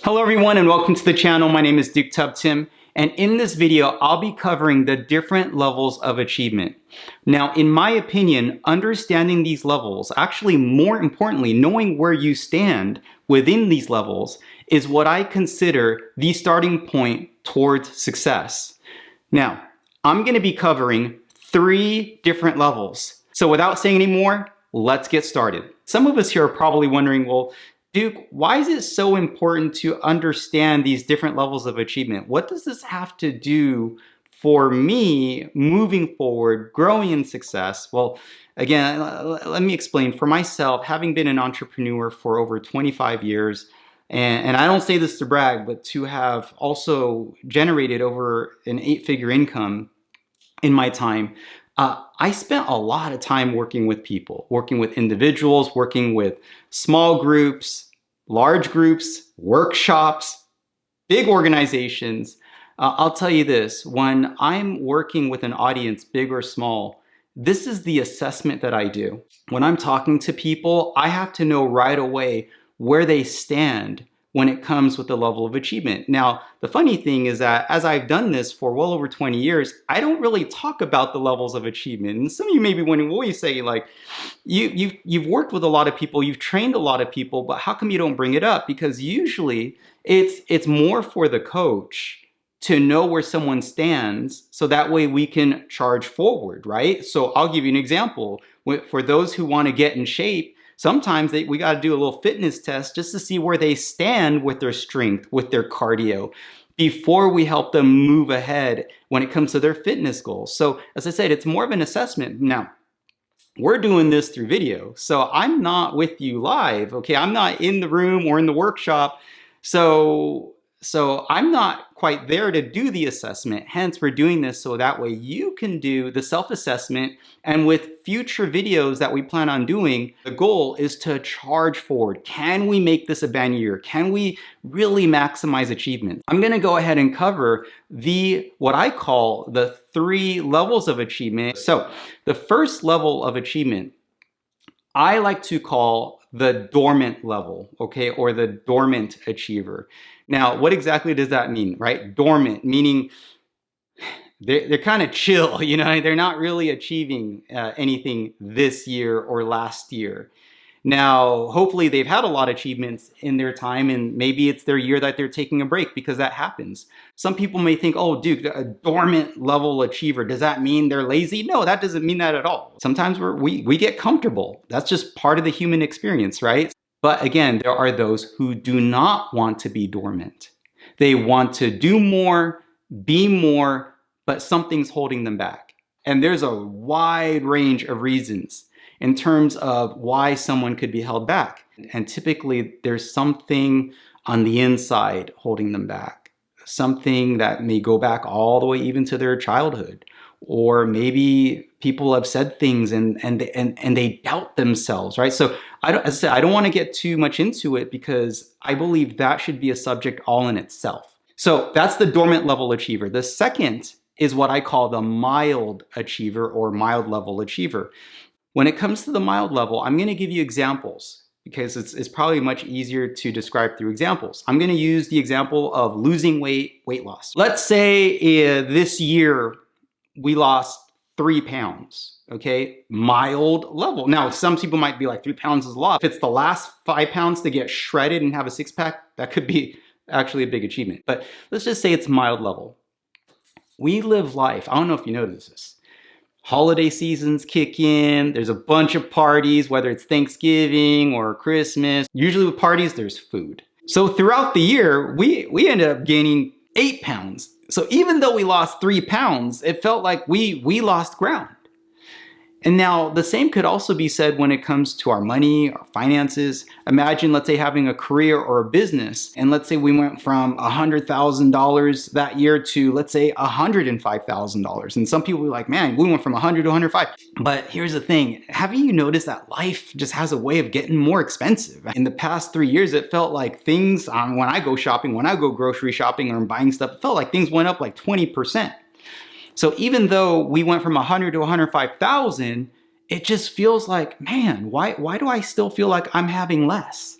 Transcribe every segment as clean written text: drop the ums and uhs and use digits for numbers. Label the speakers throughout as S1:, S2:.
S1: Hello everyone and welcome to the channel. My name is Duke Tub Tim, and in this video I'll be covering the different levels of achievement. Now, in my opinion, understanding these levels, actually more importantly, knowing where you stand within these levels, is what I consider the starting point towards success. Now, I'm going to be covering 3 different levels. So without saying any more, let's get started. Some of us here are probably wondering, well, Duke, why is it so important to understand these different levels of achievement? What does this have to do for me moving forward, growing in success? Well, again, let me explain. For myself, having been an entrepreneur for over 25 years, and I don't say this to brag, but to have also generated over an 8-figure income in my time, I spent a lot of time working with people, working with individuals, working with small groups, large groups, workshops, big organizations. I'll tell you this, when I'm working with an audience, big or small, this is the assessment that I do. When I'm talking to people, I have to know right away where they stand when it comes with the level of achievement. Now, the funny thing is that as I've done this for well over 20 years, I don't really talk about the levels of achievement. And some of you may be wondering, what you say, like, you've worked with a lot of people, you've trained a lot of people, but how come you don't bring it up? Because usually it's more for the coach to know where someone stands, so that way we can charge forward, right? So I'll give you an example. For those who want to get in shape, sometimes we got to do a little fitness test just to see where they stand with their strength, with their cardio, before we help them move ahead when it comes to their fitness goals. So as I said, it's more of an assessment. Now, we're doing this through video, so I'm not with you live, okay? I'm not in the room or in the workshop, so I'm not quite there to do the assessment. Hence, we're doing this so that way you can do the self-assessment, and with future videos that we plan on doing, the goal is to charge forward. Can we make this a banner year? Can we really maximize achievement? I'm gonna go ahead and cover what I call the 3 levels of achievement. So the first level of achievement, I like to call the dormant level, okay, or the dormant achiever. Now, what exactly does that mean, right? Dormant, meaning they're kind of chill, you know, they're not really achieving anything this year or last year. Now, hopefully they've had a lot of achievements in their time, and maybe it's their year that they're taking a break, because that happens. Some people may think, oh, Duke, a dormant level achiever, does that mean they're lazy? No, that doesn't mean that at all. Sometimes we get comfortable. That's just part of the human experience, right? But again, there are those who do not want to be dormant. They want to do more, be more, but something's holding them back. And there's a wide range of reasons in terms of why someone could be held back. And typically there's something on the inside holding them back. Something that may go back all the way even to their childhood. Or maybe people have said things and they doubt themselves, right? So as I said, I don't want to get too much into it, because I believe that should be a subject all in itself. So that's the dormant level achiever. The second is what I call the mild achiever, or mild level achiever. When it comes to the mild level, I'm going to give you examples, because it's probably much easier to describe through examples. I'm going to use the example of losing weight loss. Let's say this year we lost 3 pounds, okay? Mild level. Now, some people might be like, 3 pounds is a lot. If it's the last 5 pounds to get shredded and have a 6-pack, that could be actually a big achievement. But let's just say it's mild level. We live life. I don't know if you notice this. Holiday seasons kick in. There's a bunch of parties, whether it's Thanksgiving or Christmas. Usually with parties, there's food. So throughout the year, we ended up gaining 8 pounds. So even though we lost 3 pounds, it felt like we lost ground. And now the same could also be said when it comes to our money, our finances. Imagine, let's say, having a career or a business, and let's say we went from $100,000 that year to, let's say, $105,000. And some people are like, man, we went from 100 to 105. But here's the thing, haven't you noticed that life just has a way of getting more expensive? In the past 3 years, it felt like things, when I go shopping, when I go grocery shopping or I'm buying stuff, it felt like things went up like 20%. So even though we went from 100 to 105,000, it just feels like, man, why do I still feel like I'm having less?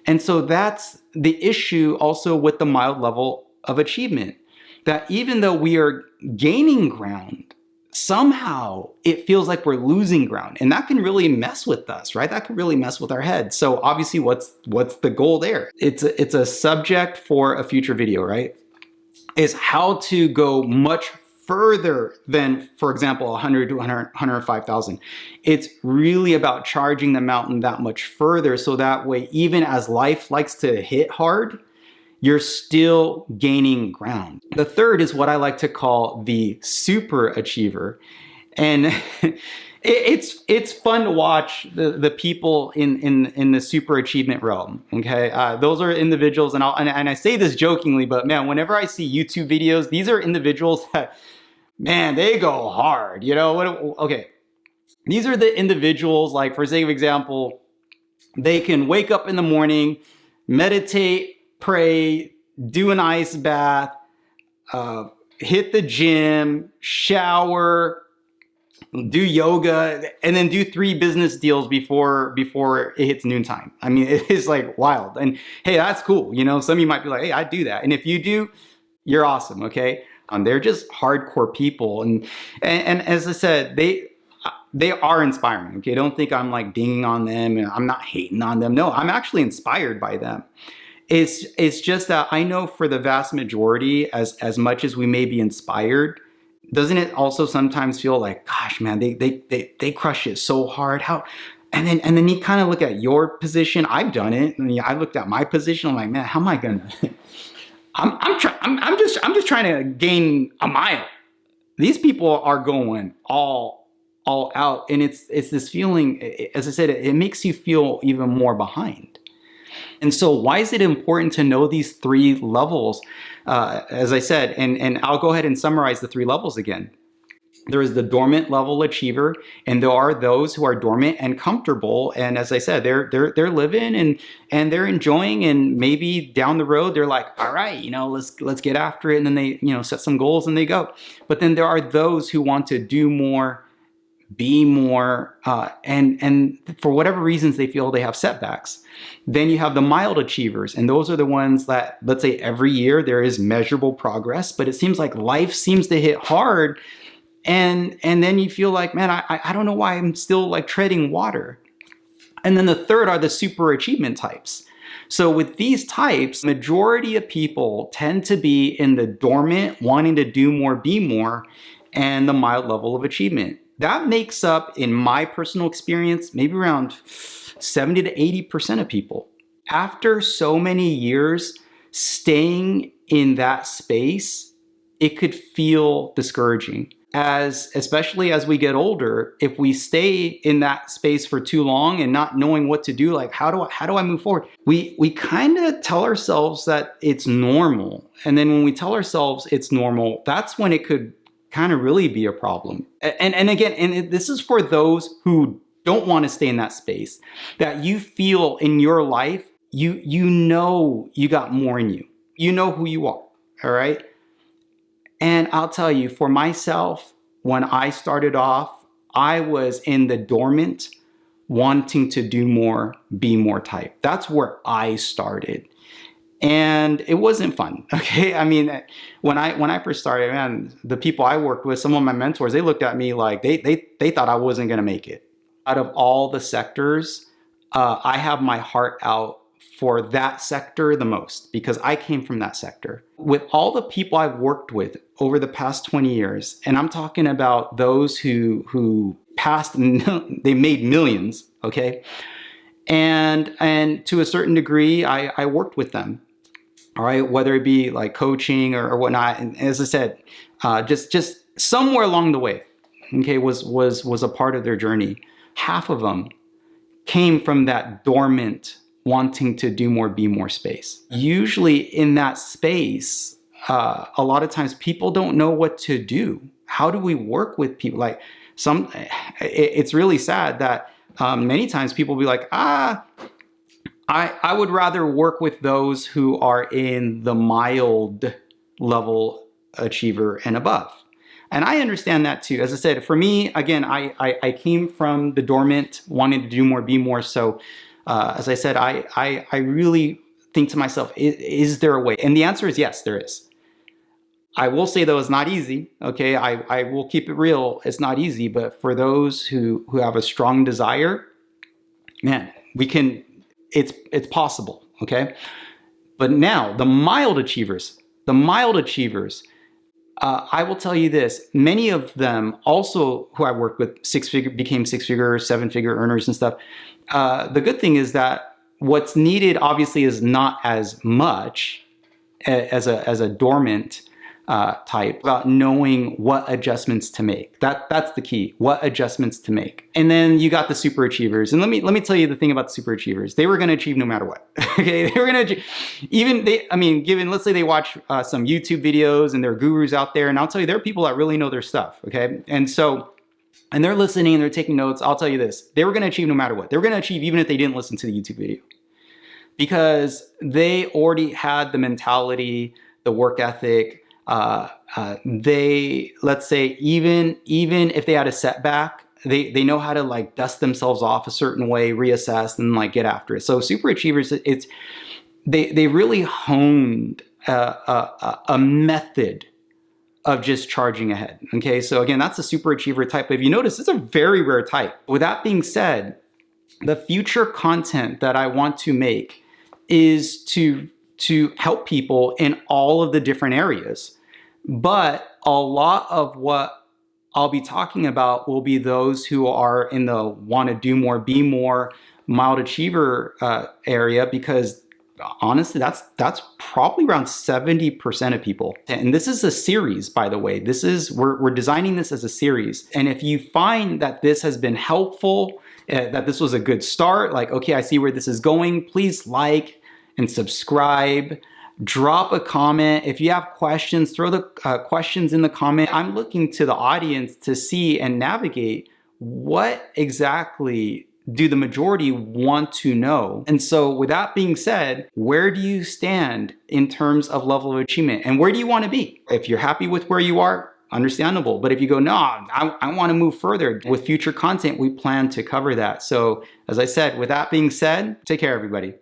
S1: And so that's the issue also with the mild level of achievement, that even though we are gaining ground, somehow it feels like we're losing ground. And that can really mess with us, right? That can really mess with our head. So obviously what's the goal there? It's a subject for a future video, right? Is how to go much further than, for example, 100 to 105,000. It's really about charging the mountain that much further, so that way, even as life likes to hit hard, you're still gaining ground. The third is what I like to call the super achiever. And it's fun to watch the people in the super achievement realm. Okay, those are individuals, and I say this jokingly, but man, whenever I see YouTube videos, these are individuals that, man, they go hard. You know what? Okay, these are the individuals, like, for sake of example, they can wake up in the morning, meditate, pray, do an ice bath, hit the gym, shower, do yoga, and then do 3 business deals before it hits noontime. I mean, it is like wild. And hey, that's cool. You know, some of you might be like, hey, I do that. And if you do, you're awesome. Okay. They're just hardcore people. And as I said, they are inspiring. Okay. Don't think I'm like dinging on them and I'm not hating on them. No, I'm actually inspired by them. It's just that I know for the vast majority, as much as we may be inspired, doesn't it also sometimes feel like, gosh, man, they crush it so hard? How? And then you kind of look at your position. I've done it. I mean, I looked at my position. I'm like, man, how am I gonna? I'm just trying to gain a mile. These people are going all out, and it's this feeling. As I said, it makes you feel even more behind. And so why is it important to know these 3 levels? As I said, and I'll go ahead and summarize the 3 levels again. There is the dormant level achiever, and there are those who are dormant and comfortable. And as I said, they're living and they're enjoying, and maybe down the road they're like, all right, you know, let's get after it. And then they, you know, set some goals and they go. But then there are those who want to do more, be more, and for whatever reasons they feel they have setbacks. Then you have the mild achievers, and those are the ones that, let's say, every year there is measurable progress, but it seems like life seems to hit hard, and then you feel like, man, I don't know why I'm still like treading water. And then the third are the super achievement types. So with these types, majority of people tend to be in the dormant, wanting to do more, be more, and the mild level of achievement. That makes up, in my personal experience, maybe around 70 to 80% of people. After so many years staying in that space, it could feel discouraging. Especially as we get older, if we stay in that space for too long and not knowing what to do, like how do I move forward? We kind of tell ourselves that it's normal. And then when we tell ourselves it's normal, that's when it could kind of really be a problem. And again, this is for those who don't want to stay in that space, that you feel in your life, you know you got more in you. You know who you are, all right? And I'll tell you, for myself, when I started off, I was in the dormant, wanting to do more, be more type. That's where I started. And it wasn't fun, okay? I mean, when I first started, man, the people I worked with, some of my mentors, they looked at me like they thought I wasn't gonna make it. Out of all the sectors, I have my heart out for that sector the most, because I came from that sector. With all the people I've worked with over the past 20 years, and I'm talking about those who passed, they made millions, okay? And to a certain degree, I worked with them. All right, whether it be like coaching or whatnot, and as I said, just somewhere along the way, okay, was a part of their journey. Half of them came from that dormant, wanting to do more, be more space. Usually in that space, a lot of times people don't know what to do. How do we work with people? Like it's really sad that many times people will be like, I would rather work with those who are in the mild level achiever and above. And I understand that too. As I said, for me, again, I came from the dormant, wanting to do more, be more. So As I said, I really think to myself, is there a way? And the answer is yes, there is. I will say though, it's not easy. Okay, I will keep it real. It's not easy, but for those who have a strong desire, man, we can. It's possible. Okay, but now the mild achievers, I will tell you this: many of them also who I worked with became six-figure, seven-figure earners and stuff. The good thing is that what's needed obviously is not as much as a dormant type, about knowing what adjustments to make. That's the key. What adjustments to make. And then you got the super achievers. And let me tell you the thing about the super achievers. They were going to achieve no matter what. Okay, they were going to given, let's say they watch some YouTube videos and there are gurus out there, and I'll tell you, there are people that really know their stuff. Okay, and they're listening and they're taking notes. I'll tell you this: they were going to achieve no matter what. They were going to achieve even if they didn't listen to the YouTube video, because they already had the mentality, the work ethic. Let's say even if they had a setback, they know how to like dust themselves off a certain way, reassess, and like get after it. So super achievers, they really honed a method of just charging ahead. Okay, so again, that's a super achiever type. But if you notice, it's a very rare type. With that being said, the future content that I want to make is to help people in all of the different areas. But a lot of what I'll be talking about will be those who are in the want to do more, be more, mild achiever area, because honestly, that's probably around 70% of people. And this is a series, by the way. We're designing this as a series. And if you find that this has been helpful, that this was a good start, like, okay, I see where this is going, please like and subscribe. Drop a comment. If you have questions, throw the questions in the comment. I'm looking to the audience to see and navigate what exactly do the majority want to know. And so with that being said, where do you stand in terms of level of achievement, and where do you want to be? If you're happy with where you are, understandable. But if you go, no, I want to move further, with future content, we plan to cover that. So as I said, with that being said, take care, everybody.